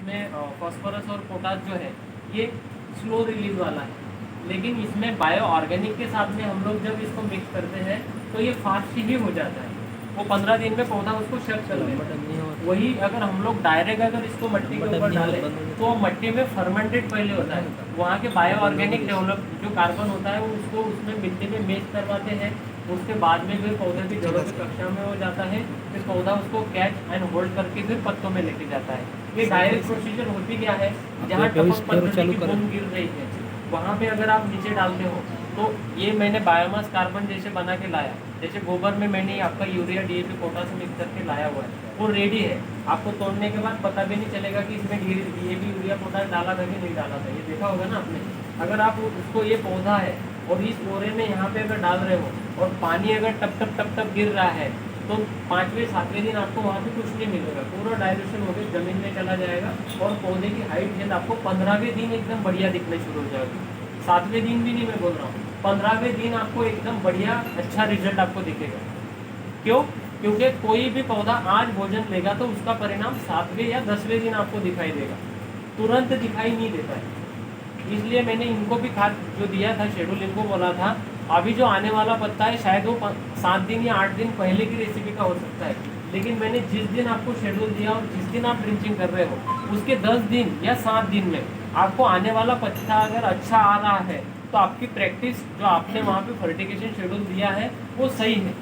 इसमें फॉस्फोरस और पोटास जो है ये स्लो रिलीज वाला है, लेकिन इसमें बायो ऑर्गेनिक के साथ में हम लोग जब इसको मिक्स करते हैं तो ये फास्ट ही हो जाता है। वो 15 दिन में पौधा उसको शेप कर लेता है। वही अगर हम लोग डायरेक्ट अगर इसको मट्टी के ऊपर डालें तो मट्टी में फर्मेंटेड पहले होता है, वहाँ के बायो ऑर्गेनिक डेवलप जो कार्बन होता है वो उसको उसमें मिट्टी में मेच करवाते हैं, उसके बाद में फिर पौधे की जड़ों की कक्षा में हो जाता है, फिर पौधा उसको कैच एंड होल्ड करके फिर पत्तों में लेके जाता है। ये डायरेक्ट प्रोसीजर होती क्या है, जहाँ टपक पद्धति की बूंद गिर रही है वहाँ पे अगर आप नीचे डालते हो तो ये मैंने बायोमास कार्बन जैसे बना के लाया, जैसे गोबर में मैंने आपका यूरिया डीएपी पोटास मिक्स करके लाया हुआ है, वो रेडी है। आपको तोड़ने के बाद पता भी नहीं चलेगा कि इसमें डीएपी यूरिया पोटास डाला था कि नहीं डाला था, ये देखा होगा ना आपने। अगर आप उसको ये पौधा है और इस ओरे में यहाँ पे अगर डाल रहे हो और पानी अगर टप टप टप टप गिर रहा है तो 5वें 7वें दिन आपको वहाँ पे कुछ नहीं मिलेगा, पूरा डाइल्यूशन होकर जमीन में चला जाएगा और पौधे की हाइट जो आपको 15वें दिन एकदम बढ़िया दिखने शुरू हो जाएगी। 7वें दिन भी नहीं मैं बोल रहा हूँ, 15वें दिन आपको एकदम बढ़िया अच्छा रिजल्ट आपको दिखेगा। क्यों? क्योंकि कोई भी पौधा आज भोजन लेगा तो उसका परिणाम 7वें या 10वें दिन आपको दिखाई देगा, तुरंत दिखाई नहीं देता है। इसलिए मैंने इनको भी खाद जो दिया था शेड्यूल, इनको बोला था अभी जो आने वाला पत्ता है शायद वो 7 दिन या 8 दिन पहले की रेसिपी का हो सकता है, लेकिन मैंने जिस दिन आपको शेड्यूल दिया और जिस दिन आप ड्रिंचिंग कर रहे हो उसके 10 दिन या 7 दिन में आपको आने वाला पत्ता अगर अच्छा आ रहा है तो आपकी प्रैक्टिस जो आपने वहाँ पे फर्टिगेशन शेड्यूल दिया है वो सही है,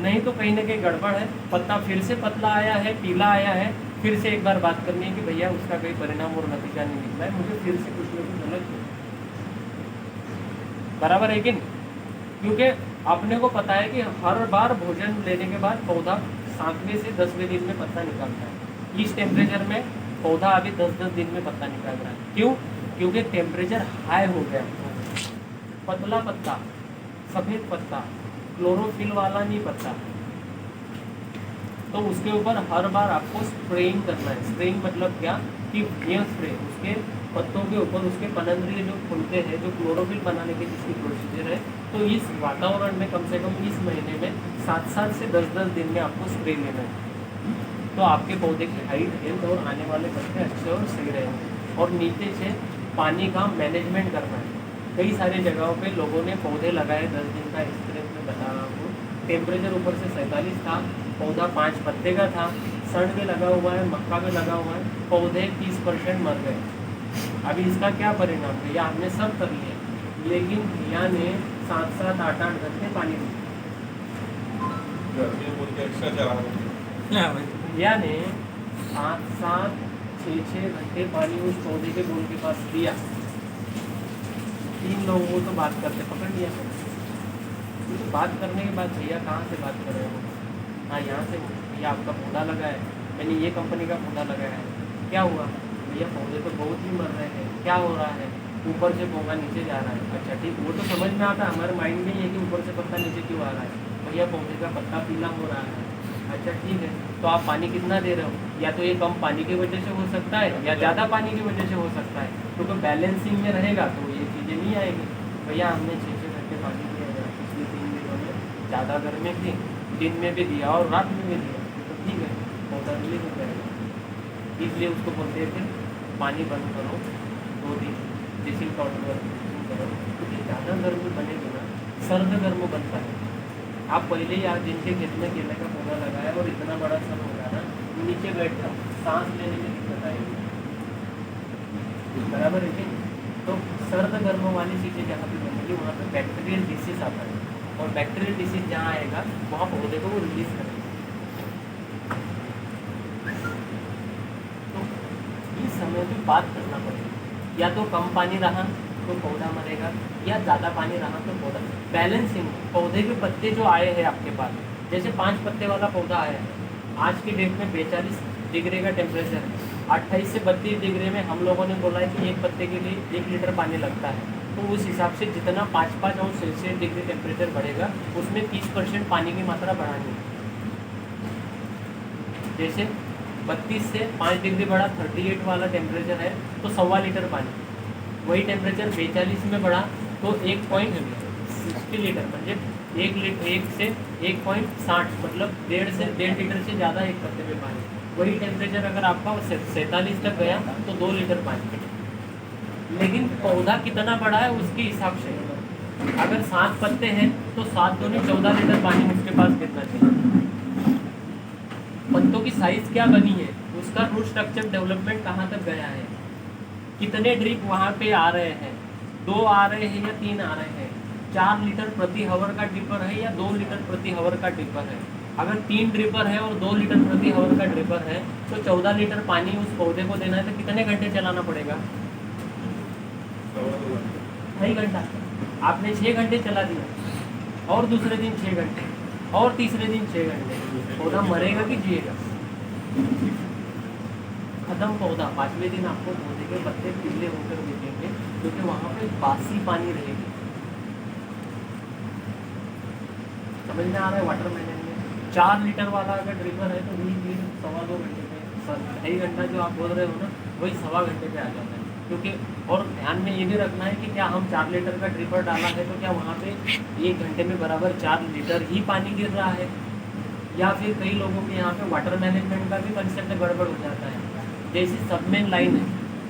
नहीं तो कहीं ना कहीं गड़बड़ है। पत्ता फिर से पतला आया है, पीला आया है, फिर से एक बार बात करनी है कि भैया उसका कोई परिणाम और नतीजा नहीं निकला है, मुझे फिर से कुछ ना कुछ गलत है। बराबर है कि नहीं? क्योंकि अपने को पता है कि हर बार भोजन लेने के बाद पौधा 7वें से 10वें दिन में पत्ता निकालता है। इस टेम्परेचर में पौधा अभी 10-10 दिन में पत्ता निकाल रहा है। क्यों? क्योंकि टेम्परेचर हाई हो गया। पतला पत्ता, सफ़ेद पत्ता, क्लोरोफिल वाला नहीं पत्ता, तो उसके ऊपर हर बार आपको स्प्रेइंग करना है। स्प्रेइंग मतलब क्या कि ये स्प्रे उसके पत्तों के ऊपर उसके पनंद्रिय जो खुलते हैं, जो क्लोरोफिल बनाने की जिसकी प्रोसीजर है, तो इस वातावरण में कम से कम इस महीने में 7-7 से 10-10 दिन में आपको स्प्रे लेना है, तो आपके पौधे की हाइट, हेल्थ और आने वाले पत्ते अच्छे और सही रहेंगे। और नीचे से पानी का मैनेजमेंट करना है। कई सारी जगहों पे लोगों ने पौधे लगाए 10 दिन का एक्सपीरियंस में बता रहा हूँ, टेम्परेचर ऊपर से 47 था, पौधा 5 पत्ते का था, सड़ में लगा हुआ है, मक्का में लगा हुआ है, पौधे 30% मर गए। अभी इसका क्या परिणाम है? या हमने सब कर लिया, लेकिन भैया ने 7-7, 8-8 घंटे पानी दिया, भैया ने 7-7, 6-6 घंटे पानी उस पौधे के बोल के पास दिया। 3 लोगों को तो बात करते पकड़ लिया, तो बात करने के बाद भैया कहाँ से बात कर रहे हो? हाँ यहाँ से। भैया आपका पौधा लगा है, मैंने ये कंपनी का पौधा लगाया है, क्या हुआ? भैया पौधे तो बहुत ही मर रहे हैं, क्या हो रहा है? ऊपर से पौधा नीचे जा रहा है। अच्छा ठीक, वो तो समझ में आता है, हमारे माइंड में ये है कि ऊपर से पत्ता नीचे क्यों आ रहा है? भैया पौधे का पत्ता पीला हो रहा है। अच्छा ठीक है, तो आप पानी कितना दे रहे हो? या तो ये कम पानी की वजह से हो सकता है या ज़्यादा पानी की वजह से हो सकता है, क्योंकि बैलेंसिंग में रहेगा तो ये चीज़ें नहीं आएगी। भैया हमने 6-6 घंटे पानी दिया है पिछले 3 दिनों में, ज़्यादा गर्मी थी, दिन में भी दिया और रात में भी दिया, तो ठीक है पौधा रिलीज हो जाएगा। इसलिए उसको बोलते हैं फिर पानी बंद करो, 2 दिन ब्लीचिंग पाउडर करो, क्योंकि ज़्यादा गर्मी बनेगी ना सर्द गर्म बनता है। आप पहले ही आज जिनके खेत में केले का पौधा लगाया और इतना बड़ा सन होगा ना, नीचे बैठ जाओ, सांस लेने में दिक्कत आएगी। बराबर है कि? तो सर्द गर्म वाली चीज़ें जहाँ पे बनेगी वहाँ पे बैक्टीरियल डिसीज आता है, और बैक्टीरियल डिसीज जहाँ आएगा वहाँ पौधे को वो रिलीज करेगा। तो इस समय भी बात करना पड़ेगा, या तो कम पानी रहा तो पौधा मरेगा, या ज़्यादा पानी रहा तो पौधा। बैलेंसिंग, पौधे के पत्ते जो आए हैं आपके पास, जैसे 5 पत्ते वाला पौधा आया है, आज की डेट में 42 डिग्री का टेम्परेचर है, 28 से 32 डिग्री में हम लोगों ने बोला है कि एक पत्ते के लिए 1 लीटर पानी लगता है, तो उस हिसाब से जितना 5-5 अंश सेल्सियस डिग्री टेम्परेचर बढ़ेगा उसमें 30% पानी की मात्रा बढ़ानी है। जैसे 32 से 5 डिग्री बढ़ा, 38 वाला टेम्परेचर है तो 1.25 लीटर पानी, वही टेम्परेचर 42 में बढ़ा तो 1.60 लीटर, मतलब 1 से 1.60, मतलब 1.5 लीटर से ज़्यादा एक पत्ते में पानी। वही टेम्परेचर अगर आपका 47 तक गया तो 2 लीटर पानी। लेकिन पौधा कितना बड़ा है उसके हिसाब से, अगर 7 पत्ते हैं तो 7 दूनी 14 लीटर पानी उसके पास गिरना चाहिए। पत्तों की साइज क्या बनी है, उसका रूट स्ट्रक्चर डेवलपमेंट कहाँ तक गया है, कितने ड्रिप वहाँ पे आ रहे हैं, 2 आ रहे हैं या 3 आ रहे हैं, 4 लीटर प्रति हावर का ड्रिपर है या 2 लीटर प्रति हावर का ड्रिपर है। अगर 3 ड्रिपर है और 2 लीटर प्रति हावर का ड्रिपर है तो 14 लीटर पानी उस पौधे को देना है तो कितने घंटे चलाना पड़ेगा? 2.5 घंटा। आपने 6 घंटे चला दिया और दूसरे दिन 6 घंटे और तीसरे दिन 6 घंटे, पौधा मरेगा कि जिएगा? खत्म पौधा। 5वें दिन आपको पौधे के पत्ते पीले होकर दिखेंगे क्योंकि वहाँ पे बासी पानी रहेगी। समझ में आ रहा है? वाटर मैनेजमेंट 4 लीटर वाला अगर ड्रिपर है तो वही 2.25 घंटे पे, 2.5 घंटा जो आप बोल रहे हो ना, वही 1.25 घंटे पे आ जाता है। क्योंकि और ध्यान में ये भी रखना है कि क्या हम 4 लीटर का ड्रिपर डाला है तो क्या वहाँ पे 1 घंटे में बराबर 4 लीटर ही पानी गिर रहा है, या फिर कई लोगों के यहाँ पे वाटर मैनेजमेंट का भी कंसेप्ट गड़बड़ हो जाता है। जैसे सबमेन लाइन है,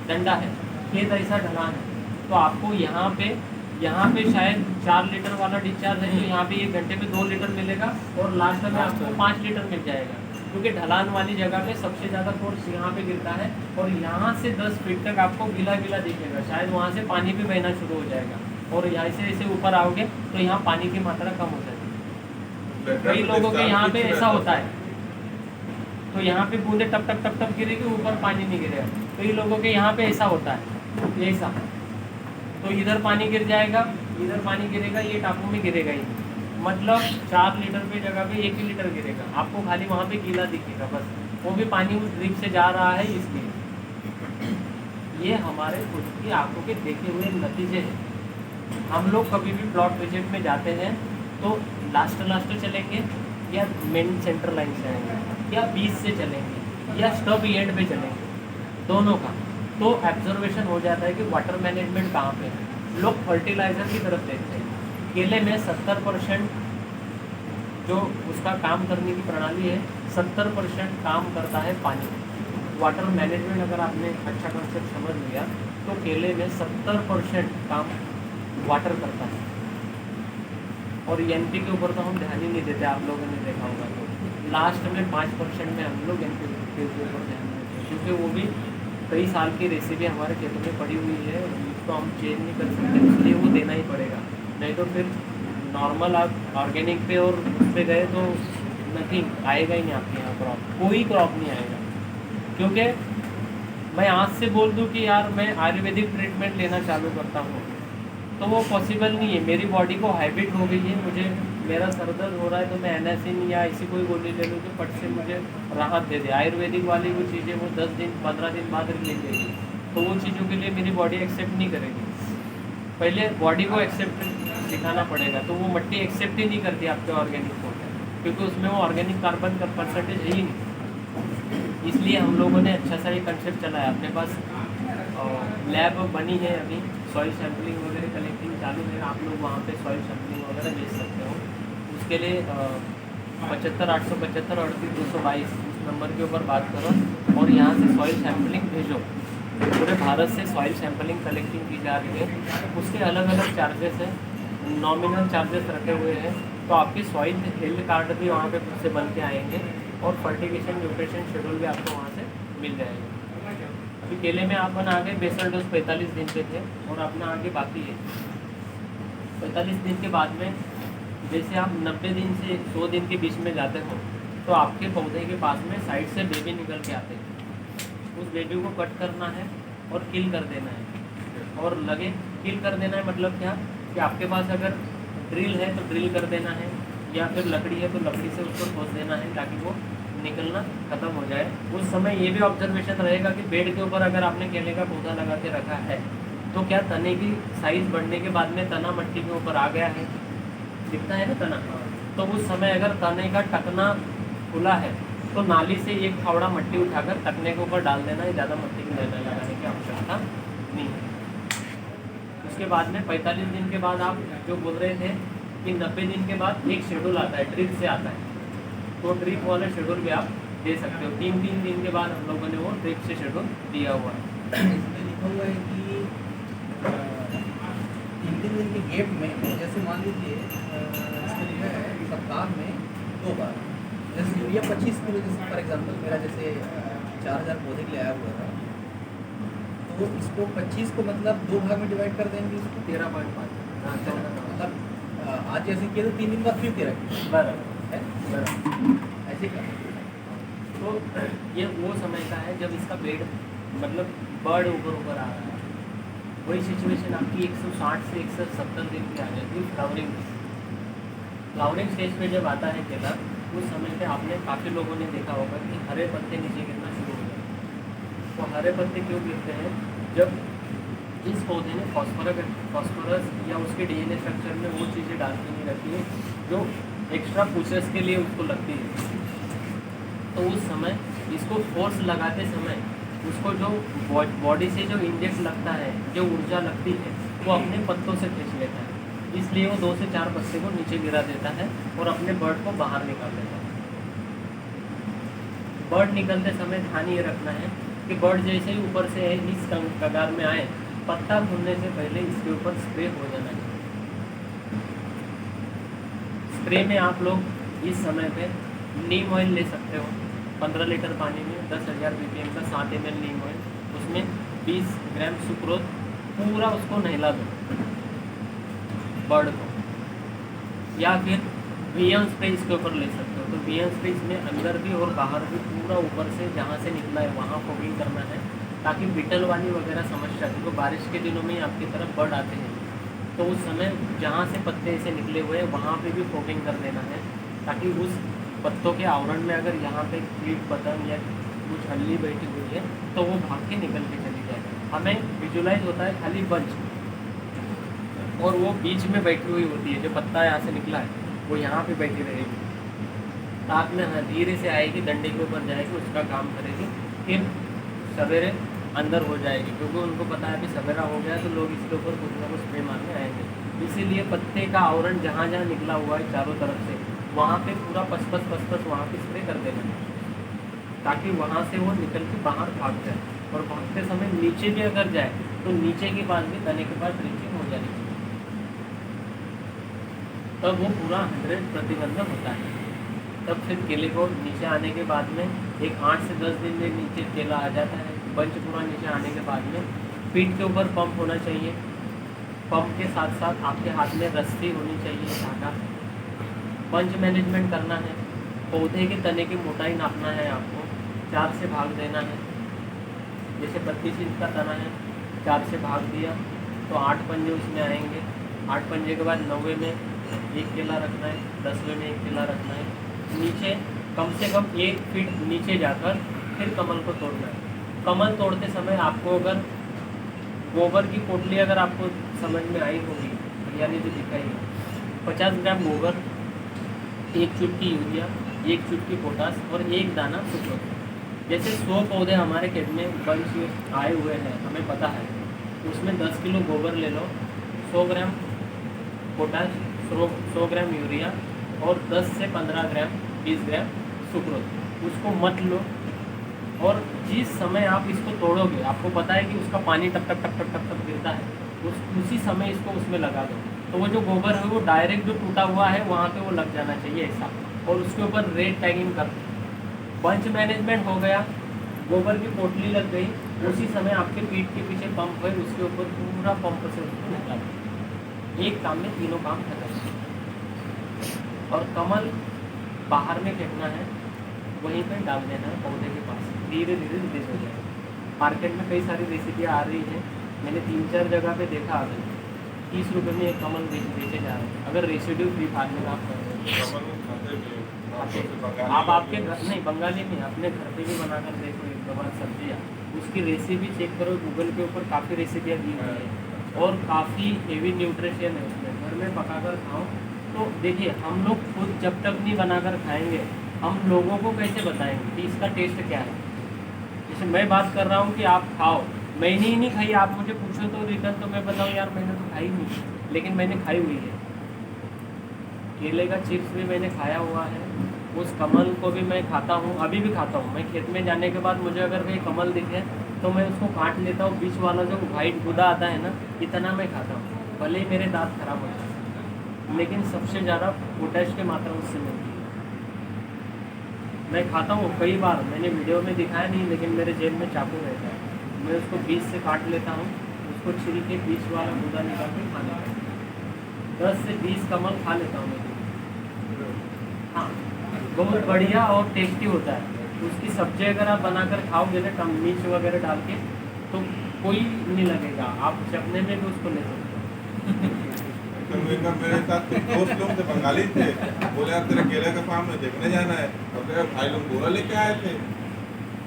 डंडा है, खेत ऐसा ढलान है, तो आपको यहाँ पे शायद 4 लीटर वाला डिस्चार्ज है तो यहाँ पे 1 घंटे में 2 लीटर मिलेगा और लास्ट में आपको 5 लीटर मिल जाएगा, क्योंकि ढलान वाली जगह पे सबसे ज़्यादा फोर्स यहाँ पे गिरता है और यहाँ से 10 फीट तक आपको गीला गीला दिखेगा, शायद वहाँ से पानी भी बहना शुरू हो जाएगा और यहाँ से ऐसे ऊपर आओगे तो यहाँ पानी की मात्रा कम हो जाएगी। कई लोगों के यहाँ पे ऐसा होता है, तो यहाँ पे बूंदे टप टप टप टप गिरेगी, ऊपर पानी नहीं गिरेगा। कई लोगों के यहाँ पे ऐसा होता है, ऐसा, तो इधर पानी गिर जाएगा, इधर पानी गिरेगा, ये टापू में गिरेगा ही, मतलब 4 लीटर पे जगह पे 1 ही लीटर गिरेगा, आपको खाली वहाँ पे गीला दिखेगा बस, वो भी पानी उस ड्रिप से जा रहा है इसलिए। ये हमारे खुद की आंखों के देखे हुए नतीजे हैं। हम लोग कभी भी प्लॉट विजिट में जाते हैं तो लास्ट चलेंगे या मेन सेंटर लाइन से आएंगे या बीच से चलेंगे या स्टॉप एंड पे चलेंगे, दोनों का तो ऑब्जर्वेशन हो जाता है कि वाटर मैनेजमेंट कहाँ पे है। लोग फर्टिलाइज़र की तरफ देखते हैं। केले में 70% जो उसका काम करने की प्रणाली है, 70% काम करता है पानी। वाटर मैनेजमेंट अगर आपने अच्छा कंसेप्ट समझ लिया तो केले में 70% काम वाटर करता है। और एनपी के ऊपर तो हम ध्यान ही नहीं देते, आप लोगों ने देखा होगा, तो लास्ट में 5% में हम लोग एनपी के ऊपर ध्यान देते हैं, क्योंकि वो भी कई साल की रेसिपी हमारे खेतों में पड़ी हुई है, उसको हम चेंज नहीं कर सकते, इसलिए वो देना ही पड़ेगा। नहीं तो फिर नॉर्मल आप ऑर्गेनिक पे और उस पर गए तो नथिंग आएगा ही नहीं आपके यहाँ, क्रॉप कोई क्रॉप नहीं आएगा। क्योंकि मैं आज से बोल दूँ कि यार मैं आयुर्वेदिक ट्रीटमेंट लेना चालू करता हूँ तो वो पॉसिबल नहीं है। मेरी बॉडी को हैबिट हो गई है, मुझे मेरा सर दर्द हो रहा है तो मैं एनासिन या ऐसी कोई गोली ले लूँ तो फट से मुझे राहत दे दे। आयुर्वेदिक वाली वो चीज़ें वो 10 दिन 15 दिन बाद रिलीज देगी, तो वो चीज़ों के लिए मेरी बॉडी एक्सेप्ट नहीं करेगी। पहले बॉडी को एक्सेप्ट सिखाना पड़ेगा, तो वो मट्टी एक्सेप्ट ही नहीं करती आपके ऑर्गेनिक को, क्योंकि उसमें वो ऑर्गेनिक कार्बन का परसेंटेज है ही नहीं। इसलिए हम लोगों ने अच्छा सा ये कंसेप्ट चलाया। अपने पास लैब बनी है, अभी सॉइल सैम्पलिंग वगैरह कलेक्टिंग चालू है। आप लोग वहाँ पे सॉइल सैम्पलिंग वगैरह भेज सकते हो। उसके लिए 75 875 38 222 इस नंबर के ऊपर बात करो और यहाँ से सॉइल सैम्पलिंग भेजो। पूरे भारत से सॉइल सैम्पलिंग कलेक्टिंग की जा रही है, उसके अलग अलग चार्जेस हैं, नॉमिनल चार्जेस रखे हुए हैं। तो आपके सॉइल हेल्थ कार्ड भी वहाँ पे खुद से बन के आएंगे और फर्टिगेशन न्यूट्रिशन शेड्यूल भी आपको वहाँ से मिल जाएगा। अभी केले में आप बना आगे बेसल डोज 45 दिन पे थे और अपना आगे बाकी है 45 दिन के बाद में। जैसे आप 90 दिन से 100 दिन के बीच में जाते हो तो आपके पौधे के पास में साइड से बेबी निकल के आते हैं। उस बेबी को कट करना है और किल कर देना है। और लगे किल कर देना है मतलब क्या कि आपके पास अगर ड्रिल है तो ड्रिल कर देना है, या फिर लकड़ी है तो लकड़ी से उसको ठोस देना है ताकि वो निकलना ख़त्म हो जाए। उस समय ये भी ऑब्जर्वेशन रहेगा कि बेड के ऊपर अगर आपने केले का पौधा लगा के रखा है तो क्या तने की साइज़ बढ़ने के बाद में तना मट्टी के ऊपर आ गया है, दिखता है ना तना, तो उस समय अगर तने का टकना खुला है तो नाली से एक फावड़ा मट्टी उठाकर टकने के ऊपर डाल देना है, ज़्यादा मट्टी की लगाने की आवश्यकता नहीं है। उसके बाद में 45 दिन के बाद आप जो बोल रहे थे कि 90 दिन के बाद एक शेड्यूल आता है, ड्रिप से आता है, तो ड्रिप वाले शेड्यूल भी आप दे सकते हो। 3 दिन के बाद हम लोगों ने वो ड्रिप से शेड्यूल दिया हुआ है। इसमें लिखा हुआ है कि 3 दिन के गैप में, जैसे मान लीजिए इसमें लिखा है कि सप्ताह में 2 बार, जैसे यूरिया 25 किलो, जैसे फॉर एग्जांपल मेरा जैसे 4000 पौधे के लिए आया हुआ था, तो इसको 25 को मतलब 2 भाग में डिवाइड कर देंगे इसको 13.5 मतलब आज जैसे किया तो 3 दिन बाद फिर 13 किलो बराबर है, बराबर। ऐसे कर। तो ये वो समय का है जब इसका बेड मतलब बर्ड ऊपर आ रहा है। वही सिचुएशन आपकी 160 से 170 दिन की आ जाती है फ्लावरिंग स्टेज पे जब आता है केला, उस समय पे आपने काफ़ी लोगों ने देखा होगा कि हरे पत्ते नीचे गिरना शुरू हो जाते हैं। तो हरे पत्ते क्यों गिरते हैं? जब जिस पौधे ने फॉस्फोरस या उसके डीएनए स्ट्रक्चर में वो चीज़ें डाल के नहीं रखी है जो एक्स्ट्रा पुशेस के लिए उसको लगती है, तो उस समय इसको फोर्स लगाते समय उसको जो बॉडी से जो इंजेक्ट लगता है, जो ऊर्जा लगती है, वो अपने पत्तों से खींच लेता है। इसलिए वो 2 से 4 पत्ते को नीचे गिरा देता है और अपने बर्ड को बाहर निकाल देता है। बर्ड निकलते समय ध्यान ये रखना है कि बर्ड जैसे ही ऊपर से इस कगार में आए, पत्ता खुलने से पहले इसके ऊपर स्प्रे हो जाना चाहिए। स्प्रे में आप लोग इस समय पे नीम ऑयल ले सकते हो। 15 लीटर पानी में 10,000 ppm का 7 ml नीम ऑयल, उसमें 20 ग्राम सुक्रोज, पूरा उसको नहला दो बर्ड को। या फिर वीएम स्प्रे इसके ऊपर ले सकते हो। तो वीएम स्प्रे इसमें अंदर भी और बाहर भी पूरा ऊपर से जहाँ से निकला है वहाँ फोगिंग करना है, ताकि बिटल वाली वगैरह समस्या, क्योंकि बारिश के दिनों में ही आपकी तरफ बर्ड आते हैं, तो उस समय जहाँ से पत्ते ऐसे निकले हुए हैं वहाँ पे भी फोगिंग कर देना है, ताकि उस पत्तों के आवरण में अगर यहाँ पे कीट पतंग या कुछ हल्ली बैठी हुई है तो वो भाग के निकल के चली जाए। हमें विजुलाइज होता है खाली बंच, और वो बीच में बैठी हुई होती है, जो पत्ता यहाँ से निकला है वो यहाँ पे बैठी रहेगी, ताक में धीरे से आएगी, डंडे के ऊपर जाएगी, उसका काम करेगी, फिर सवेरे अंदर हो जाएगी, क्योंकि उनको पता है कि सवेरा हो गया तो लोग इसके ऊपर कुछ ना कुछ स्प्रे मारने आएंगे। इसीलिए पत्ते का आवरण जहाँ जहाँ निकला हुआ है चारों तरफ से, वहाँ पे पूरा पस वहाँ पे स्प्रे कर देना, ताकि वहाँ से वो निकल के बाहर भाग जाए। और भागते समय नीचे भी अगर जाए तो नीचे के पास भी तने के पास ड्रिंचिंग हो जानी चाहिए, तब वो पूरा 100 प्रतिबंधक होता है। तब फिर केले को नीचे आने के बाद में एक 8 से 10 दिन में नीचे केला आ जाता है। बंच पूरा नीचे आने के बाद में पीठ के ऊपर पंप होना चाहिए। पंप के साथ साथ आपके हाथ में रस्सी होनी चाहिए, धागा। बंच मैनेजमेंट करना है, पौधे के तने की मोटाई नापना है आपको, 4 से भाग देना है। जैसे 32 इंच का तना है, 4 से भाग दिया तो 8 पंजे उसमें आएंगे। 8 पंजे के बाद 90 में 1 केला रखना है, 10वें में 1 केला रखना है। नीचे कम से कम 1 फीट नीचे जाकर फिर कमल को तोड़ना है। कमल तोड़ते समय आपको अगर गोबर की पोटली अगर आपको समझ में आई होगी, यानी जो दिखाई है, 50 ग्राम गोबर, 1 चुटकी यूरिया, 1 चुटकी पोटास और 1 दाना सुक्रोज। जैसे 100 पौधे हमारे खेत में बंच आए हुए हैं, हमें पता है, उसमें 10 किलो गोबर ले लो, 100 ग्राम पोटास, 100 ग्राम यूरिया और 10 से 15 ग्राम 20 ग्राम सुक्रोज। उसको मत लो, और जिस समय आप इसको तोड़ोगे आपको पता है कि उसका पानी टप टप टप टप टप टप गिरता है, उसी समय इसको उसमें लगा दो, तो वो जो गोबर है वो डायरेक्ट जो टूटा हुआ है वहाँ पे वो लग जाना चाहिए ऐसा, और उसके ऊपर रेड टैगिंग कर। बंच मैनेजमेंट हो गया, गोबर की पोटली लग गई, उसी समय आपके पीठ के पीछे पंप है, उसके ऊपर पूरा पंप से उसको निकाल दो। एक काम में तीनों काम खत्म। और कमल बाहर में फेंकना है, वहीं पर डाल देना है पौधे के पास, धीरे धीरे रिलीज हो जाएगा। मार्केट में कई सारी रेसिपियाँ आ रही हैं, मैंने 3-4 जगह पे देखा, अगर 30 रुपये में एक कमल बेचे जा रहे हैं। अगर रेसिड्यू फ्री फार्मिंग आप कर रहे हैं, आप आपके घर नहीं, बंगाली में अपने घर पे भी बनाकर देखो एक दो बार सब्जियाँ, उसकी रेसिपी चेक करो, गूगल के ऊपर काफ़ी रेसिपियाँ दी हुई है और काफ़ी हेवी न्यूट्रिशन है उसमें। घर में पकाकर खाओ तो देखिए, हम लोग खुद जब तक नहीं बनाकर खाएंगे, हम लोगों को कैसे बताएंगे कि इसका टेस्ट क्या है। जैसे मैं बात कर रहा हूँ कि आप खाओ, मैंने ही नहीं खाई, आप मुझे पूछो तो रिटर्न, तो मैं बताऊँ यार मैंने तो खाई नहीं, लेकिन मैंने खाई हुई है। केले का चिप्स भी मैंने खाया हुआ है, उस कमल को भी मैं खाता हूँ, अभी भी खाता हूँ। मैं खेत में जाने के बाद मुझे अगर कहीं कमल दिखे तो मैं उसको काट लेता हूँ। बीच वाला जो वाइट गुदा आता है ना, इतना मैं खाता हूँ, भले ही मेरे दांत खराब हो जाए, लेकिन सबसे ज़्यादा पोटैश की मात्रा उससे मिलती है। मैं खाता हूँ कई बार, मैंने वीडियो में दिखाया नहीं, लेकिन मेरे जेब में चाकू रहता है, मैं उसको बीच से काट लेता हूँ, उसको छिल के बीच वाला गुदा निकाल के खा लेता हूँ। 10 से 20 कमल खा लेता हूँ मैं। हाँ, बहुत बढ़िया और टेस्टी होता है। उसकी सब्जी अगर आप बनाकर खाओगे ना मिर्च वगैरह डाल के, तो कोई नहीं लगेगा, आप चखने में भी उसको ले सकते हो। तो मेरे साथ कुछ दोस्त लोग थे, बंगाली थे, बोले यार तेरे केले का फार्म में देखने जाना है। और तेरे भाई लोग बोरा लेके आए थे,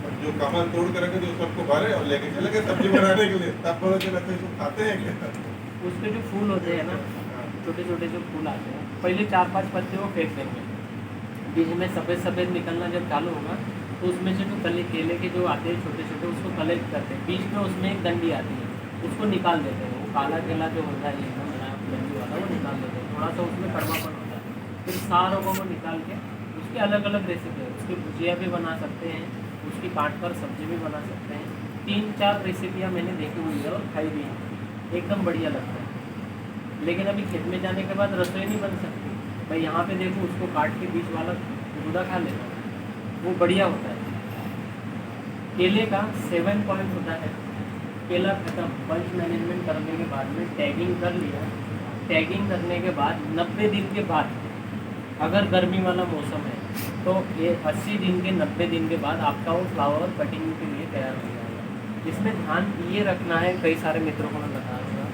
और जो कमल तोड़ कर रखे थे सबको भरे और लेके चले गए सब्जी बनाने के लिए। तब पता चला तो इसको खाते हैं क्या? उसके जो फूल होते हैं ना, छोटे छोटे जो फूल आते हैं, पहले 4-5 पत्ते वो फेंक देंगे, बीच में सफ़ेद सफ़ेद निकलना जब चालू होगा तो उसमें से जो केले के जो आते हैं छोटे छोटे, उसको कलेक्ट करते हैं। बीच में उसमें एक डंडी आती है, उसको निकाल देते हैं। वो काला केला जो होता है एकदम डंडी वाला, वो निकाल देते हैं। थोड़ा सा उसमें कड़वापन होता है। फिर सारों को वो निकाल के उसकी अलग अलग रेसिपी है, उसकी भुजिया भी बना सकते हैं, उसकी काट कर सब्जी भी बना सकते हैं। 3-4 रेसिपियाँ मैंने देखी हुई है और खाई भी है, एकदम बढ़िया लगता है। लेकिन अभी खेत में जाने के बाद रसोई नहीं बन सकती। भाई यहाँ पे देखो, उसको काट के बीच वाला गुदा खा लेना, वो बढ़िया होता है। केले का 7 पॉइंट होता है, केला खत्म, बंच मैनेजमेंट करने के बाद में टैगिंग कर लिया। टैगिंग करने के बाद 90 दिन के बाद, अगर गर्मी वाला मौसम है तो ये 80 दिन के 90 दिन के बाद आपका वो फ्लावर कटिंग के लिए तैयार हो जाएगा। इसमें ध्यान ये रखना है, कई सारे मित्रों को मैं बता दूँगा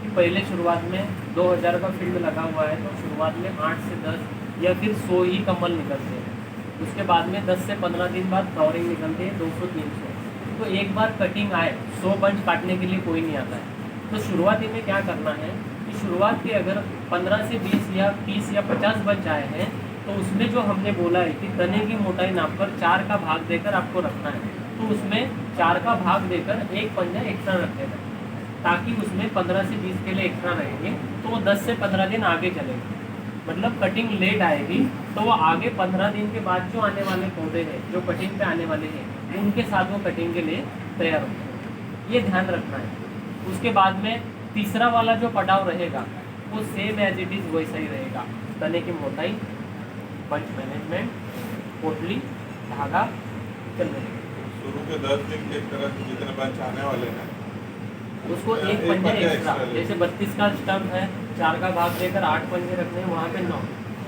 कि पहले शुरुआत में 2000 का फील्ड लगा हुआ है तो शुरुआत में 8 से 10 या फिर 100 ही कमल निकलते हैं। उसके बाद में 10 से 15 दिन बाद फ्लावरिंग निकलती है 200-300। तो एक बार कटिंग आए, 100 बंच काटने के लिए कोई नहीं आता है। तो शुरुआती में क्या करना है कि शुरुआत के अगर 15 से 20 या 30 या 50 बंच आए हैं तो उसमें जो हमने बोला है कि तने की मोटाई नापकर 4 का भाग देकर आपको रखना है, तो उसमें 4 का भाग देकर एक पंजा एक्स्ट्रा रख देना है, ताकि उसमें 15 से 20 के लिए एक्स्ट्रा रहेंगे तो वो 10 से 15 दिन आगे चलेंगे। मतलब कटिंग लेट आएगी तो वो आगे 15 दिन के बाद जो आने वाले पौधे हैं, जो कटिंग पे आने वाले हैं, उनके साथ वो कटिंग के लिए तैयार होंगे। ये ध्यान रखना है। उसके बाद में तीसरा वाला जो पटाव रहेगा वो सेम एज इट इज़ वैसा ही रहेगा। तने की मोटाई, बंच मैनेजमेंट, पोटली, धागा, चल रही। शुरू के 10 दिन के तरह से जितने बंच आने वाले हैं उसको एक पंजा एक्स्ट्रा, जैसे 32 का स्टम्प है, 4 का भाग देकर 8 पंजे रखने हैं, वहाँ पे 9।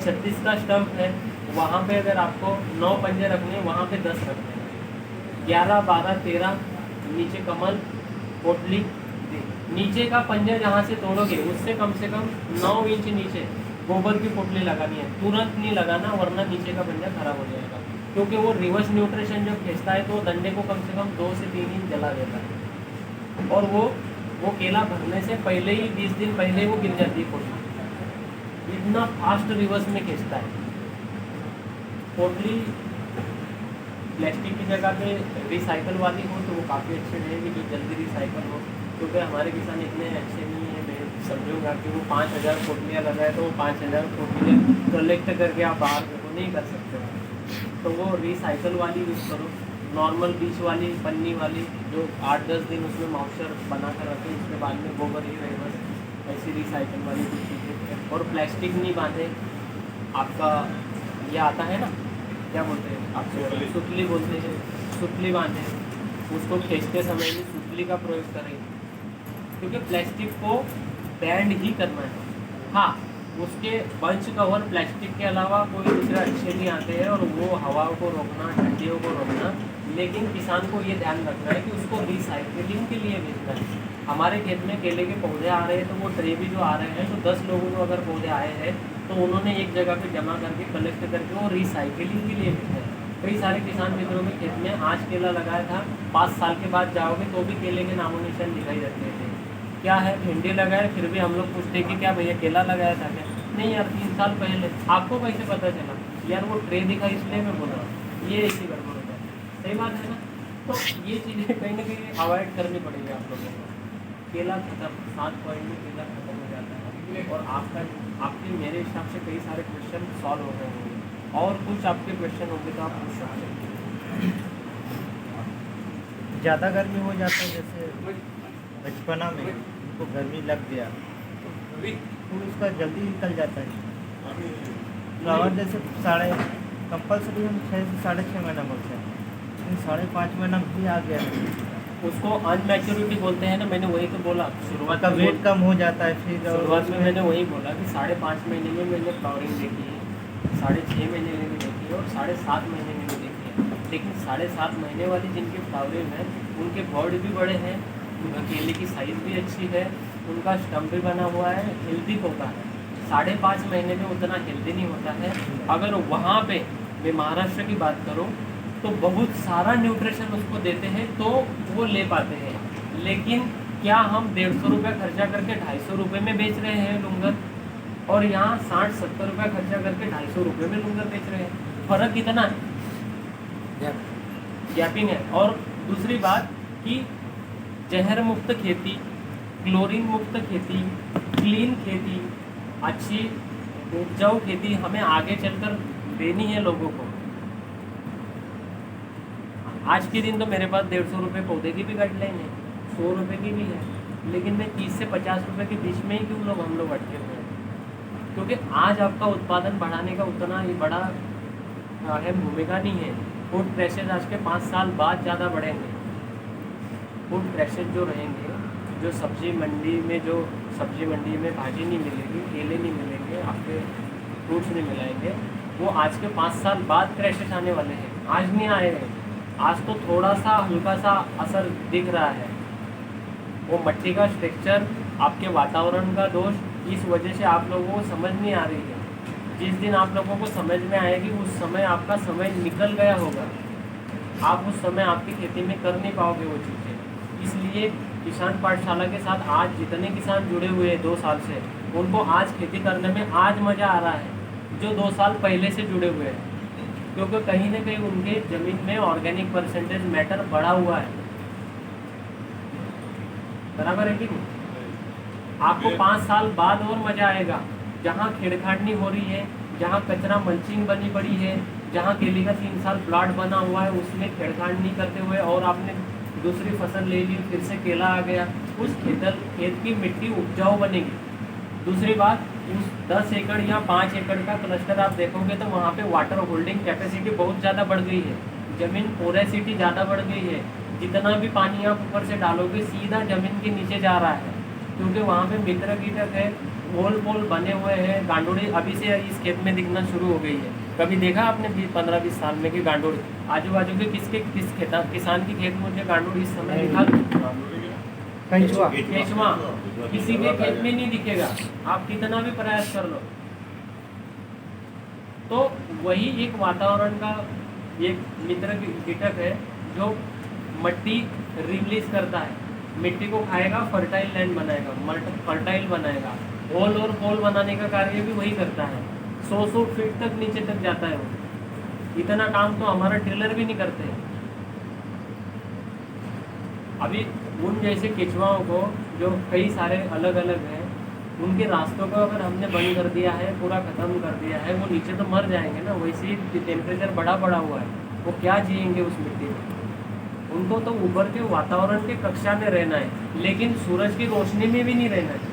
36 का स्टम्प है, वहाँ पे अगर आपको 9 पंजे रखने हैं, वहाँ पे 10 रखने हैं। 11, 12, 13 नीचे कमल, पोटली, नीचे का पंजा जहाँ से तोड़ोगे उससे कम से कम 9 इंच नीचे गोबर की पोटली लगानी है। तुरंत नहीं लगाना, वरना नीचे का पंजा खराब हो जाएगा, क्योंकि वो रिवर्स न्यूट्रिशन जब खींचता है तो डंडे को कम से कम 2 से 3 इंच जला देता है। और वो केला भरने से पहले ही 20 दिन पहले वो गिर जाती है पोटली, इतना फास्ट रिवर्स में खींचता है। पोटली प्लास्टिक की जगह पे रिसाइकल वाली हो तो वो काफ़ी अच्छी रहेगी, जो जल्दी रिसाइकल हो, क्योंकि हमारे किसान इतने अच्छे नहीं हैं। मैं समझूंगा कि वो 5000 पोटलियाँ लगाए तो वो 5000 पोटलियाँ कलेक्ट करके आप बाहर को नहीं कर सकते हो, तो वो रिसाइकल वाली यूज़ करो। नॉर्मल बीच वाली पन्नी वाली जो 8-10 दिन उसमें मॉइस्चर बना कर रखें, उसके बाद में गोबर ही रहे, बस ऐसी रिसाइकल वाली कुछ चीज़ें। और प्लास्टिक नहीं बांधे, आपका ये आता है ना, क्या बोलते हैं आपको, सुतली बोलते हैं, सुतली बांधे, उसको खींचते समय भी सुतली का प्रयोग करें, क्योंकि प्लास्टिक को बैंड ही करना है। हाँ, उसके बंच कवर प्लास्टिक के अलावा कोई दूसरे अच्छे नहीं आते हैं, और वो हवा को रोकना, ठंडियों को रोकना, लेकिन किसान को ये ध्यान रखना है कि उसको रिसाइकलिंग के लिए बेचना है। हमारे खेत में केले के पौधे आ रहे हैं तो वो ट्रे भी जो आ रहे हैं, तो 10 लोगों को अगर पौधे आए हैं तो उन्होंने एक जगह पे जमा करके कलेक्ट करके वो रिसाइकलिंग के लिए बेचा है। कई सारे किसान मित्रों के खेत में आज केला लगाया था, 5 साल के बाद जाओगे तो भी केले के नामो निशान दिखाई देते थे। क्या है, भिंडी लगाए, फिर भी हम लोग पूछते कि क्या भैया केला लगाया था क्या? नहीं यार, 3 साल पहले। आपको कैसे पता चला? यार वो ट्रे दिखा इसलिए मैं बोल रहा हूँ। ये ऐसी गड़बड़ होता है, सही बात है ना? तो ये चीज़ें कहीं ना कहीं अवॉइड करनी पड़ेगी आप लोगों को। केला खत्म, 7 पॉइंट में केला खत्म हो जाता है, और आपके मेरे हिसाब से कई सारे क्वेश्चन सॉल्व हो गए होंगे। और कुछ आपके क्वेश्चन होंगे तो आप पूछ सकते हैं। ज़्यादा गर्मी हो जाता है, जैसे बचपना में उनको गर्मी लग गया तो उसका जल्दी निकल जाता है फ्लावर। जैसे कंपल्सरी हम 6 से 6.5 महीना बोलते हैं, लेकिन 5.5 महीना भी आ गया है, उसको अनमैच्योरिटी बोलते हैं ना। मैंने वही तो बोला शुरुआत का में, वेट कम हो जाता है फिर। और शुरुआत में मैंने वही बोला कि 5.5 महीने में मैंने फ्लावरिंग देखी है, 6.5 महीने में भी देखी है और 7.5 महीने में भी देखी है। लेकिन 7.5 महीने वाली जिनकी फ्लावरिंग है उनके बर्ड भी बड़े हैं, उनका केले की साइज़ भी अच्छी है, उनका स्टम्प भी बना हुआ है, हेल्दी होता है। 5.5 महीने में उतना हेल्दी नहीं होता है। अगर वहाँ पे मैं महाराष्ट्र की बात करूँ तो बहुत सारा न्यूट्रिशन उसको देते हैं तो वो ले पाते हैं। लेकिन क्या हम 150 रुपये खर्चा करके 250 रुपये में बेच रहे हैं लुंगर, और यहाँ 60-70 रुपये खर्चा करके 250 रुपये में लुंगर बेच रहे हैं? फ़र्क कितना है, गैपिंग है। और दूसरी बात कि जहर मुक्त खेती, क्लोरीन मुक्त खेती, क्लीन खेती, अच्छी उपजाऊ खेती हमें आगे चलकर देनी है लोगों को। आज के दिन तो मेरे पास 150 रुपये पौधे की भी गाइडलाइन है, 100 रुपये की भी है, लेकिन मैं 30 से 50 रुपये के बीच में ही क्यों हम लोग अटके हुए हैं? क्योंकि आज आपका उत्पादन बढ़ाने का उतना ही बड़ा अहम भूमिका नहीं है। फूड प्रेशर आज के 5 साल बाद ज़्यादा बढ़ेंगे। फूड प्रेशर जो रहेंगे, जो सब्जी मंडी में भाजी नहीं मिलेगी, केले नहीं मिलेंगे, आपके फ्रूट्स नहीं मिलेंगे, वो आज के 5 साल बाद क्रैशेस आने वाले हैं। आज नहीं आए हैं, आज तो थोड़ा सा हल्का सा असर दिख रहा है। वो मिट्टी का स्ट्रक्चर, आपके वातावरण का दोष, इस वजह से आप लोगों को समझ नहीं आ रही है। जिस दिन आप लोगों को समझ में आएगी उस समय आपका समय निकल गया होगा, आप उस समय आपकी खेती में कर नहीं पाओगे वो चीज़ें। इसलिए किसान पाठशाला के साथ आज जितने किसान जुड़े हुए हैं 2 साल से, उनको आज खेती करने में आज मज़ा आ रहा है जो 2 साल पहले से जुड़े हुए हैं, क्योंकि कहीं ना कहीं उनके ज़मीन में ऑर्गेनिक परसेंटेज मैटर बढ़ा हुआ है। बराबर है कि नहीं? आपको 5 साल बाद और मज़ा आएगा, जहाँ छेड़खानी हो रही है, जहाँ कचरा मल्चिंग बनी पड़ी है, जहाँ केले का 3 साल प्लाट बना हुआ है, उसमें छेड़खानी नहीं करते हुए और आपने दूसरी फसल ले ली, फिर से केला आ गया, उस खेत की मिट्टी उपजाऊ बनेगी। दूसरी बात, उस 10 एकड़ या 5 एकड़ का क्लस्टर आप देखोगे तो वहाँ पे वाटर होल्डिंग कैपेसिटी बहुत ज़्यादा बढ़ गई है, ज़मीन पोरेसिटी ज़्यादा बढ़ गई है। जितना भी पानी आप ऊपर से डालोगे सीधा ज़मीन के नीचे जा रहा है, क्योंकि वहाँ पे मित्र कीटक है, पोल बने हुए हैं। गांडोड़ी अभी से इस खेत में दिखना शुरू हो गई है। कभी देखा आपने 15-20 साल में कि गांडोड़ी आजू बाजू के किसान की खेत मुझे गांडोड़ी इस समय दिखा? केचुआ किसी के खेत में नहीं दिखेगा, आप कितना भी प्रयास कर लो। तो वही एक वातावरण का एक मित्र कीटक है जो मिट्टी रिलीज करता है, मिट्टी को खाएगा, फर्टाइल लैंड बनाएगा, फर्टाइल बनाएगा। होल और पोल बनाने का कार्य भी वही करता है। 100 फीट तक नीचे तक जाता है वो। इतना काम तो हमारा टेलर भी नहीं करते। अभी उन जैसे केचुआओं को जो कई सारे अलग अलग हैं, उनके रास्तों को अगर हमने बंद कर दिया है, पूरा ख़त्म कर दिया है, वो नीचे तो मर जाएंगे ना। वैसे ही टेम्परेचर बढ़ा हुआ है, वो क्या जिएंगे उस मिट्टी में? उनको तो ऊपर के वातावरण के कक्षा में रहना है, लेकिन सूरज की रोशनी में भी नहीं रहना है।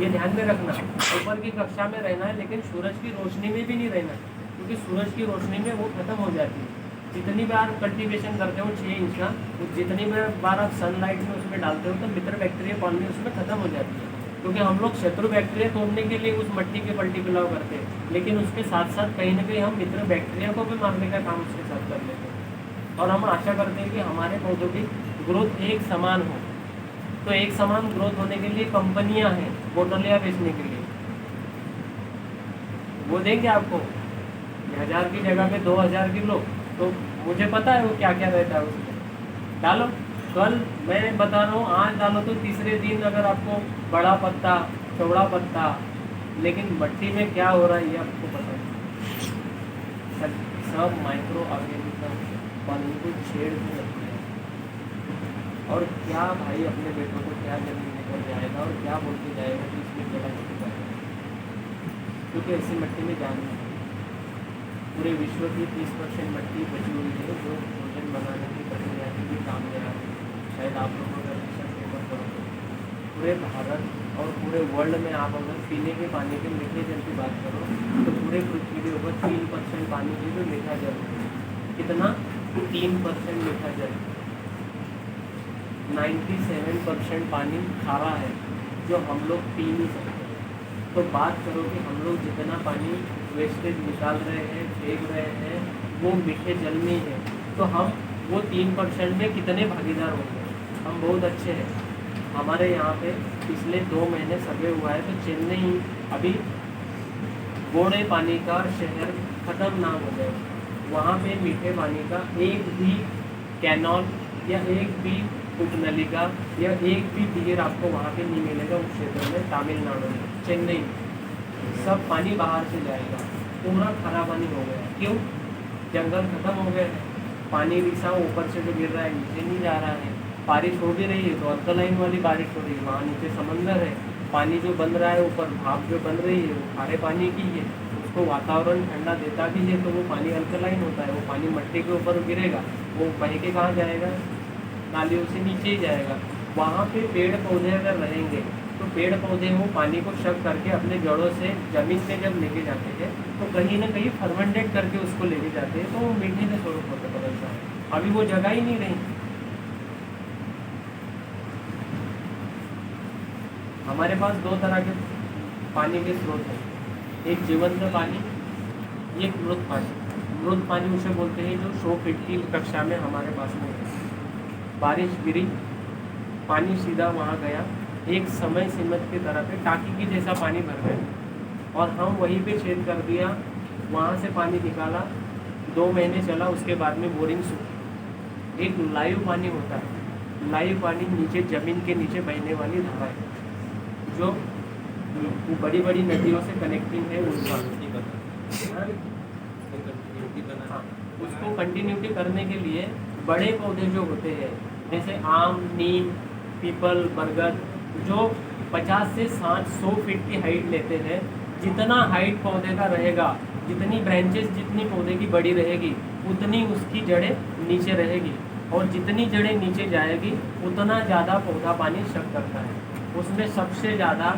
ये ध्यान में रखना, ऊपर की कक्षा में रहना है लेकिन सूरज की रोशनी में भी नहीं रहना है, क्योंकि सूरज की रोशनी में वो ख़त्म हो जाती है। जितनी बार कल्टीवेशन करते हो 6 इंच का, जितनी बार आप सनलाइट में उसमें डालते हो तो मित्र बैक्टीरिया कॉलोनी उसमें ख़त्म हो जाती है। क्योंकि हम लोग शत्रु बैक्टीरिया तोड़ने के लिए उस मिट्टी के पलटी पिलाव करते हैं, लेकिन उसके साथ साथ कहीं ना कहीं हम मित्र बैक्टीरिया को भी मारने का काम उसके साथ कर लेते हैं। और हम आशा करते हैं कि हमारे पौधों की ग्रोथ एक समान हो। तो एक समान ग्रोथ होने के लिए कंपनियां हैं बोटलियाँ बेचने के लिए, वो देंगे आपको 1000 की जगह पे 2000 किलो। तो मुझे पता है वो क्या क्या रहता है उसमें। डालो, कल मैं बता रहा हूँ, आज डालो तो तीसरे दिन अगर आपको बड़ा पत्ता, चौड़ा पत्ता, लेकिन मिट्टी में क्या हो रहा है ये आपको पता है। सब माइक्रो ऑर्गेनिज्म पानी को छेड़ के रखते हैं। और क्या भाई अपने बेटों को क्या जमीन लेकर जाएगा और क्या बोल के जाएगा कि इसमें जगह नहीं करेगा, क्योंकि ऐसी मिट्टी में जान नहीं। पूरे विश्व की 30% मिट्टी बची हुई है जो भोजन बनाने की प्रक्रिया के लिए काम में आ रही है। शायद आप लोगों का रिसर्च पेपर करो तो पूरे भारत और पूरे वर्ल्ड में आप अगर पीने के पानी के मीठे जल की बात करो तो पूरे पृथ्वी के ऊपर 3% पानी की जो मीठा जल है। कितना? 3% मीठा जल। 97% पानी खारा है जो हम लोग पी नहीं सकते। तो बात करो कि हम लोग जितना पानी वेस्टेज निकाल रहे हैं, फेंक रहे हैं, वो मीठे जल में ही है। तो हम वो 3% में कितने भागीदार होंगे? हम बहुत अच्छे हैं। हमारे यहाँ पे पिछले 2 महीने सर्वे हुआ है तो चेन्नई अभी गोड़े पानी का शहर ख़त्म ना हो गए। वहाँ पे मीठे पानी का एक भी कैनॉल या एक भी उपनलिका या एक भी बियर आपको वहाँ पे नहीं मिलेगा उस क्षेत्र में। तमिलनाडु में, चेन्नई, सब पानी बाहर से जाएगा। पूरा खरा पानी हो गया। क्यों? जंगल खत्म हो गए हैं। पानी रिसा ऊपर से जो गिर रहा है नीचे नहीं जा रहा है। बारिश हो भी रही है तो अल्कलाइन वाली बारिश हो रही है। वहाँ नीचे समंदर है। पानी जो बन रहा है ऊपर, भाप जो बन रही है वो खारे पानी की है। उसको वातावरण ठंडा देता भी है तो वो पानी अल्कलाइन होता है। वो पानी मिट्टी के ऊपर गिरेगा, वो बह के कहाँ जाएगा? नालियों से नीचे ही जाएगा। वहाँ पे पेड़ पौधे अगर रहेंगे तो पेड़ पौधे वो पानी को शक करके अपने जड़ों से ज़मीन में जब लेके जाते हैं तो कहीं ना कहीं फर्मेंटेट करके उसको लेके जाते हैं तो वो मीठे के स्वरूप होते बदलता है। अभी वो जगह ही नहीं रही। हमारे पास 2 तरह के पानी के स्रोत हैं, एक जीवंत पानी, एक मृत पानी। मृत पानी उसे बोलते हैं जो 100 फीट की कक्षा में हमारे पास में है। बारिश गिरी, पानी सीधा वहाँ गया, एक समय सीमित की तरह पे टाँकी की जैसा पानी भर गया और हम वहीं पे छेद कर दिया, वहाँ से पानी निकाला, 2 महीने चला, उसके बाद में बोरिंग सूखी। एक लाइव पानी होता है। लाइव पानी नीचे ज़मीन के नीचे बहने वाली धारा है जो बड़ी बड़ी नदियों से कनेक्टिंग है। उसका हाँ, उसको कंटिन्यूटी करने के लिए बड़े पौधे जो होते हैं जैसे आम, नीम, पीपल, बरगद जो 50 से 100 फीट की हाइट लेते हैं। जितना हाइट पौधे का रहेगा, जितनी ब्रांचेस जितनी पौधे की बड़ी रहेगी उतनी उसकी जड़ें नीचे रहेगी और जितनी जड़ें नीचे जाएगी उतना ज़्यादा पौधा पानी शक करता है। उसमें सबसे ज़्यादा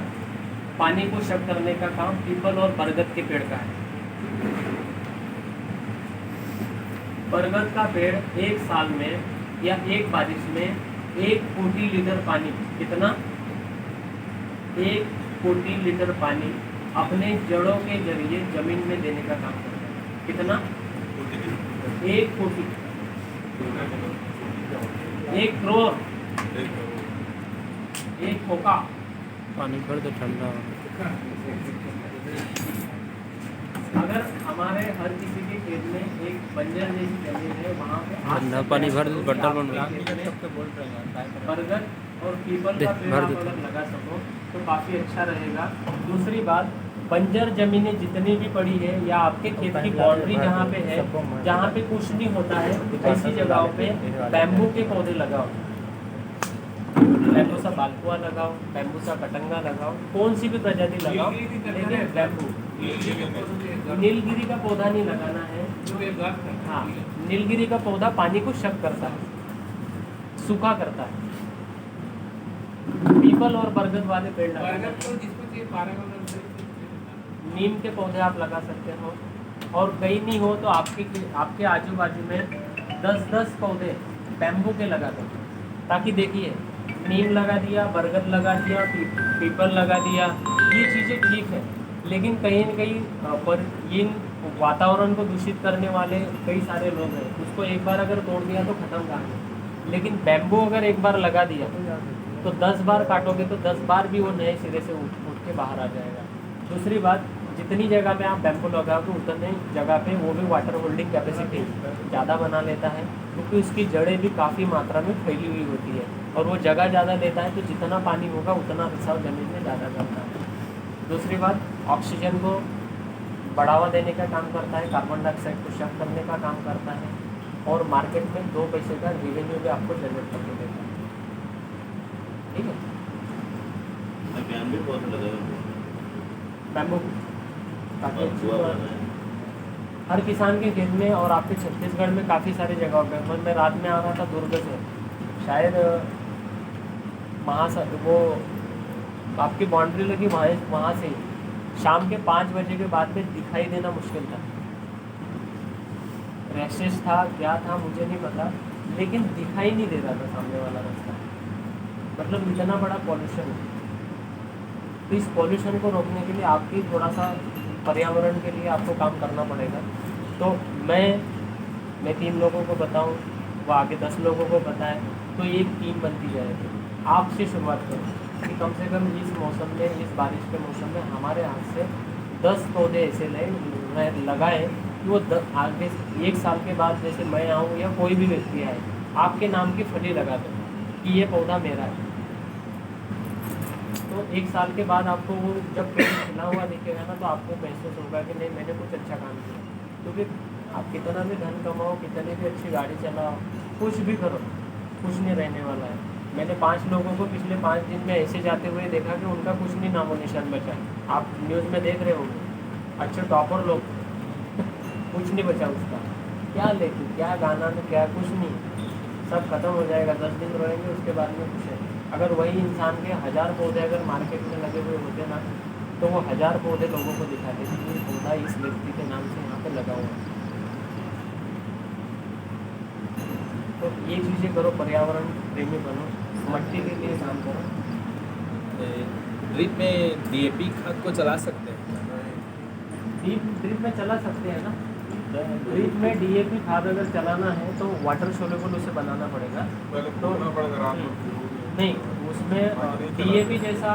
पानी को शक करने का काम पीपल और बरगद के पेड़ का है। बरगद का पेड़ एक साल में या एक बारिश में 1 कोटि लीटर पानी, कितना? 1 कोटि लीटर पानी अपने जड़ों के जरिए जमीन में देने का काम करता है। कितना? 1 कोटि, 1 करोड़, 1 खोका पानी भर दो ठंडा। अगर हमारे हर किसी के खेत में एक बंजर जैसी जमीन है वहाँ पे ठंडा पानी भर दो, बर्तन बन गया। बरगद और पीपल का पेड़ आप अगर लगा सको तो काफ़ी अच्छा रहेगा। दूसरी बात, बंजर ज़मीनें जितनी भी पड़ी है या आपके खेत की बाउंड्री जहाँ पे है, जहाँ पे कुछ नहीं होता है, ऐसी जगहों पे बैम्बू के पौधे लगाओ। बैम्बूसा बालकुआ लगाओ, बैम्बूसा कटंगा लगाओ, कौन सी भी प्रजाति लगाओ, लेकिन बैम्बू। नीलगिरी का पौधा नहीं लगाना है। हाँ, नीलगिरी का पौधा पानी को शक करता है, सूखा करता है। पीपल और बरगद वाले पेड़ लगाना। नीम के पौधे आप लगा सकते हो और कहीं नहीं हो तो आपके आजू बाजू में 10-10 पौधे बैम्बू के लगा दो। ताकि देखिए, नीम लगा दिया, बरगद लगा दिया, पीपल लगा दिया, ये चीज़ें ठीक है, लेकिन कहीं न कहीं पर इन वातावरण को दूषित करने वाले कई सारे लोग हैं। उसको एक बार अगर तोड़ दिया तो ख़त्म कहानी। लेकिन बैम्बू अगर एक बार लगा दिया तो 10 बार काटोगे तो 10 बार भी वो नए सिरे से उठ के बाहर आ जाएगा। दूसरी बात, जितनी जगह पे आप बैम्बू लगाओगे उतने जगह पे वो भी वाटर होल्डिंग कैपेसिटी ज़्यादा बना लेता है, क्योंकि उसकी जड़ें भी काफ़ी मात्रा में फैली हुई होती है और वो जगह ज़्यादा लेता है तो जितना पानी होगा उतना रिसाव ज़मीन में ज़्यादा करता है। दूसरी बात, ऑक्सीजन को बढ़ावा देने का काम करता है, कार्बन डाइऑक्साइड को शक करने का काम करता है और मार्केट में 2 पैसे का रेवेन्यू भी आपको जनरेट करके देता है। ठीक है, बैम्बू ताकि हर किसान के खेत में और आपके छत्तीसगढ़ में काफ़ी सारी जगहों पे मैं रात में आ रहा था दुर्ग से, शायद वो आपकी बाउंड्री लगी वहाँ से ही शाम के 5 बजे के बाद में दिखाई देना मुश्किल था। रैशेस था क्या था मुझे नहीं पता, लेकिन दिखाई नहीं दे रहा था सामने वाला रास्ता। मतलब इतना बड़ा पॉल्यूशन है। तो इस पॉल्यूशन को रोकने के लिए आपकी थोड़ा सा पर्यावरण के लिए आपको काम करना पड़ेगा। तो मैं 3 लोगों को बताऊं, वो आगे 10 लोगों को बताएं, तो एक टीम बनती जाएगी। आपसे शुरुआत करो कि कम से कम इस मौसम में, इस बारिश के मौसम में हमारे हाथ से 10 पौधे ऐसे लगाएं कि वो आगे 1 साल के बाद जैसे मैं आऊँ या कोई भी व्यक्ति आए, आपके नाम की फली लगा दो कि ये पौधा मेरा है। तो 1 साल के बाद आपको वो जब पेड़ खिला हुआ दिखेगा ना, तो आपको महसूस होगा कि नहीं, मैंने कुछ अच्छा काम किया। क्योंकि आप कितना भी धन कमाओ, कितनी भी अच्छी गाड़ी चलाओ, कुछ भी करो, कुछ नहीं रहने वाला है। मैंने 5 लोगों को पिछले 5 दिन में ऐसे जाते हुए देखा कि उनका कुछ नहीं नामो निशान बचा। आप न्यूज़ में देख रहे होंगे, अच्छे टॉपर लोग कुछ नहीं बचा उसका। क्या लेके क्या गाना में क्या, कुछ नहीं, सब खत्म हो जाएगा। 10 दिन रहेंगे, उसके बाद में कुछ है। अगर वही इंसान के 1000 पौधे अगर मार्केट में लगे हुए होते ना, तो वो 1000 पौधे लोगों को दिखाते कि ये पौधा इस व्यक्ति के नाम से यहाँ पे लगा हुआ है। तो ये चीज़ें करो, पर्यावरण प्रेमी बनो, मट्टी के लिए काम करो। ड्रिप में DAP खाद को चला सकते हैं? ड्रिप में चला सकते हैं ना। ड्रिप में DAP खाद अगर चलाना है तो वाटर सोल्यूबल उसे बनाना पड़ेगा। पहले तो खोदना पड़ेगा रात में। नहीं, उसमें DAP जैसा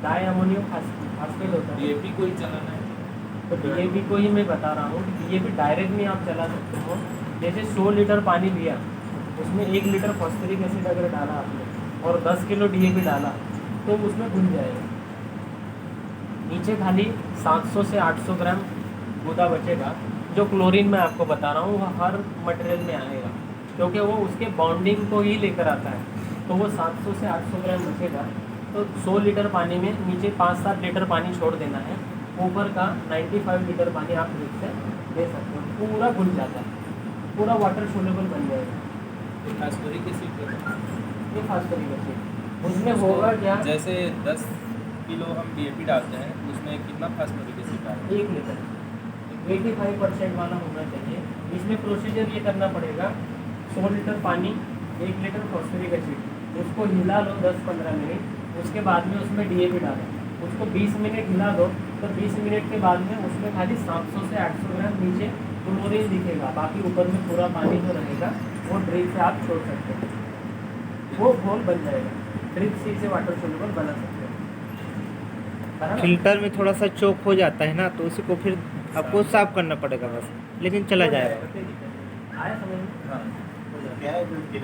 डाई अमोनियम फास्फेट होता है। DAP को ही चलाना है? तो DAP को ही मैं बता रहा हूँ कि DAP डायरेक्ट नहीं आप चला सकते हो। जैसे 100 लीटर पानी लिया, उसमें 1 लीटर फॉस्फोरिक एसिड अगर डाला आपने और 10 किलो DAP डाला, तो उसमें घुल जाएगा। नीचे खाली 700 से 800 ग्राम गुदा बचेगा। जो क्लोरीन मैं आपको बता रहा हूँ वो हर मटेरियल में आएगा, क्योंकि वो उसके बॉन्डिंग को ही लेकर आता है। तो वो 700 से 800 ग्राम बचेगा। तो 100 लीटर पानी में नीचे 5-7 लीटर पानी छोड़ देना है, ऊपर का 95 लीटर पानी आप ड्रिप से दे सकते हो। पूरा घुल जाता है, पूरा वाटर सोल्यूबल बन जाएगा। फास्फोरिक एसिड ये फास्फोरिक एसिड उसमें होगा क्या, जैसे 10 किलो हम DAP डालते हैं, उसमें कितना फास्फोरिक एसिड डालते 1 लीटर 85% वाला होना चाहिए। इसमें प्रोसीजर ये करना पड़ेगा, 100 लीटर पानी, 1 लीटर फॉस्फोरिक एसिड, उसको हिला लो 10-15 मिनट। उसके बाद में उसमें DAP डालो, उसको 20 मिनट हिला दो। तो 20 मिनट के बाद में उसमें खाली 700 से 800 ग्राम नीचे क्लोरीन दिखेगा, बाकी ऊपर में पूरा पानी जो रहेगा वो ड्रिप से आप छोड़ सकते हैं। वो घोल बन जाएगा, ड्रिप से वाटर सोल्यूबल बना सकते हैं। फिल्टर में थोड़ा सा चोक हो जाता है ना, तो उसी को फिर आपको साफ करना पड़ेगा बस, लेकिन चला जाएगा। आया समझ में? क्या है कि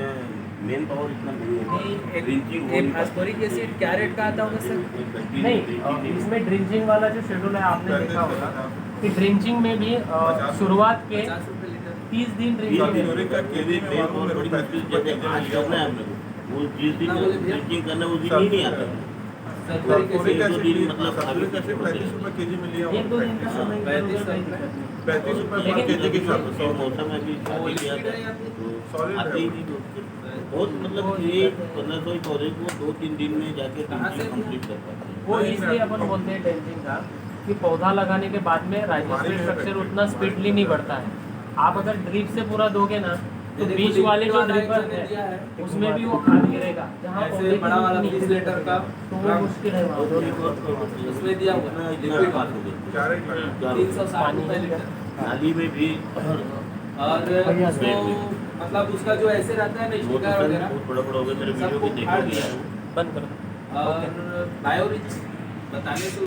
मेन पावर इतना नहीं है। ड्रिंचिंग हैं? फास्फोरिक एसिड क्या रेट का आता होगा सर? नहीं, इसमें ड्रिंचिंग वाला जो शेड्यूल है आपने देखा होगा कि ड्रिंचिंग में भी शुरुआत के 50 रुपये लीटर। 30 दिन क्लोरीन का केजी में मालूम मेरे को 35 रुपए जब आज केजी करना है हम लोग को, वो जिस दिन ड्रिंचिंग करना है उस दिन ही नहीं आता है। सल्फ्यूरिक दो दिन एसिड मतलब सल्फ्यूरिक एसिड 35 रुपए केजी में लिया 1-2 दिन का समय 35 रुपए पर केजी के हिसाब से 100 मौसम में भी शादी किया था तो Solid आते ही नहीं तो बहुत मतलब एक 1500 पौधे को 2-3 दिन में जाके ड्रिंचिंग कंप्लीट कर पाते हैं। वो इसलिए अपन बोलते हैं ड्रिंचिंग का कि पौधा लगाने के बाद में राइजोस्पियर स्ट्रक्चर उतना स्पीडली नहीं बढ़ता है। आप अगर ड्रिप से पूरा दोगे ना, तो बीच वाले जो ड्रिपर है उसमें भी वो खाद गिरेगा। जहाँ ऐसे पौधे की बड़ा वाला नीचे 20 लीटर का तो वो मुश्किल है वहाँ पे। उसमें दिया हुआ इतना है इतना बात हो गई। 360 रुपये लीटर। नाली में भी और उसको मतलब उसका जो ऐसे रहता है ना वो स्टिकर वगैरह बहुत बड़ा बड़ा हो गया, मेरे वीडियो सबको भी फाड़ देखोगे दिया यार। बंद करो। और बायोरिच बताने से